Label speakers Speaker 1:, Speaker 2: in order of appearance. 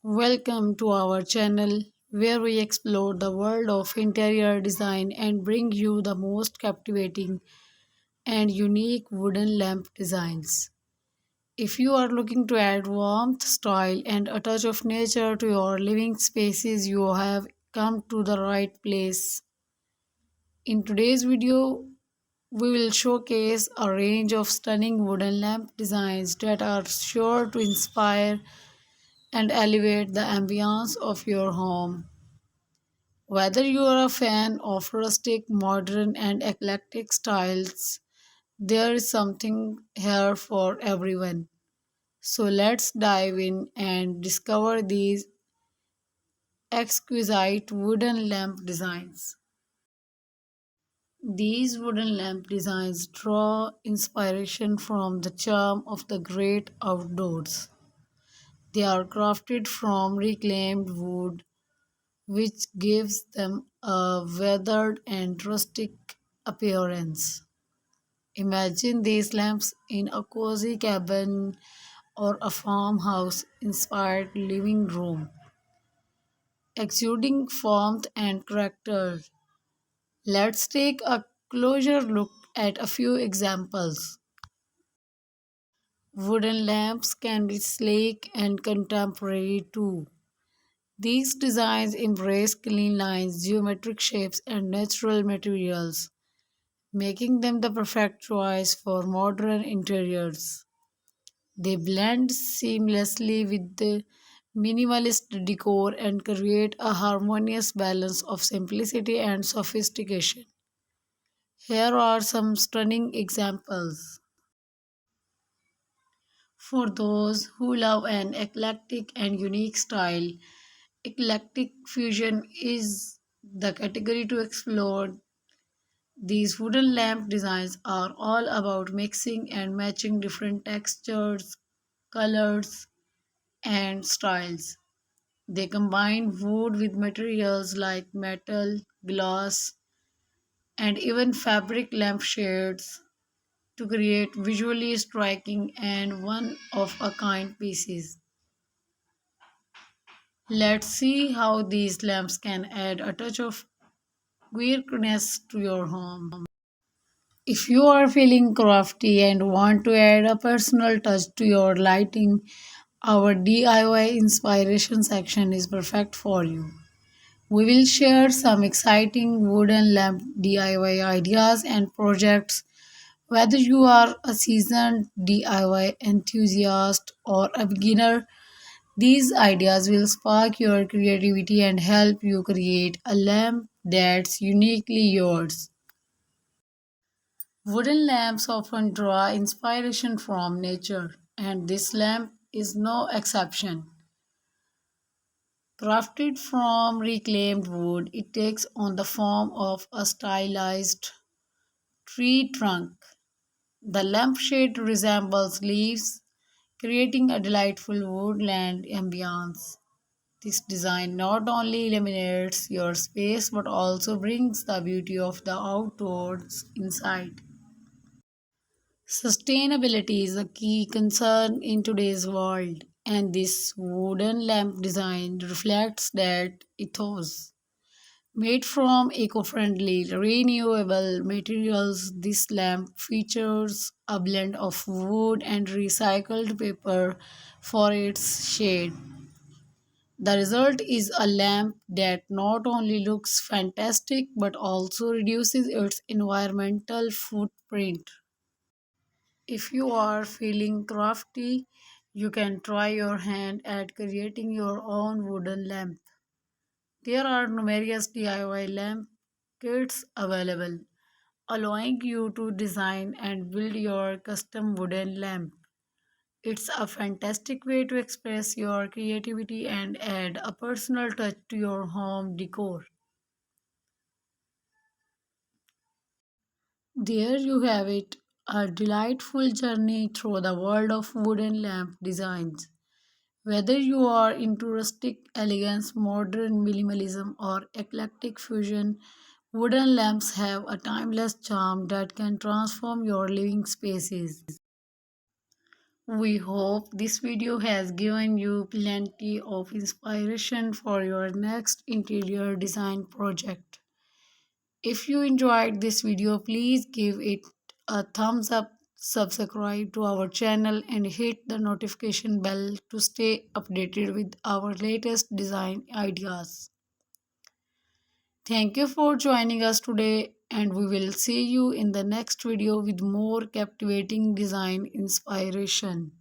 Speaker 1: Welcome to our channel where we explore the world of interior design and bring you the most captivating and unique wooden lamp designs. If you are looking to add warmth, style, and a touch of nature to your living spaces, you have come to the right place. In today's video, we will showcase a range of stunning wooden lamp designs that are sure to inspire and elevate the ambience of your home. Whether you are a fan of rustic, modern, and eclectic styles, there is something here for everyone. So let's dive in and discover these exquisite wooden lamp designs. These wooden lamp designs draw inspiration from the charm of the great outdoors. They are crafted from reclaimed wood, which gives them a weathered and rustic appearance. Imagine these lamps in a cozy cabin or a farmhouse inspired living room, exuding warmth and character. Let's take a closer look at a few examples. Wooden lamps can be sleek and contemporary too. These designs embrace clean lines, geometric shapes, and natural materials, making them the perfect choice for modern interiors. They blend seamlessly with the minimalist decor and create a harmonious balance of simplicity and sophistication. Here are some stunning examples. For those who love an eclectic and unique style, eclectic fusion is the category to explore. These wooden lamp designs are all about mixing and matching different textures, colors, and styles. They combine wood with materials like metal, glass, and even fabric lampshades to create visually striking and one of a kind pieces. Let's see how these lamps can add a touch of quirkiness to your home. If you are feeling crafty and want to add a personal touch to your lighting, our DIY inspiration section is perfect for you. We will share some exciting wooden lamp DIY ideas and projects. Whether you are a seasoned DIY enthusiast or a beginner, these ideas will spark your creativity and help you create a lamp that's uniquely yours. Wooden lamps often draw inspiration from nature, and this lamp is no exception. Crafted from reclaimed wood, it takes on the form of a stylized tree trunk. The lampshade resembles leaves, creating a delightful woodland ambience. This design not only illuminates your space but also brings the beauty of the outdoors inside. Sustainability is a key concern in today's world, and this wooden lamp design reflects that ethos. Made from eco friendly, renewable materials, this lamp features a blend of wood and recycled paper for its shade. The result is a lamp that not only looks fantastic but also reduces its environmental footprint. If you are feeling crafty, you can try your hand at creating your own wooden lamp. There are numerous DIY lamp kits available, allowing you to design and build your custom wooden lamp. It's a fantastic way to express your creativity and add a personal touch to your home decor. There you have it, a delightful journey through the world of wooden lamp designs. Whether you are into rustic elegance, modern minimalism, or eclectic fusion, wooden lamps have a timeless charm that can transform your living spaces. We hope this video has given you plenty of inspiration for your next interior design project. If you enjoyed this video, please give it a thumbs up, subscribe to our channel and hit the notification bell to stay updated with our latest design ideas. Thank you for joining us today, and we will see you in the next video with more captivating design inspiration.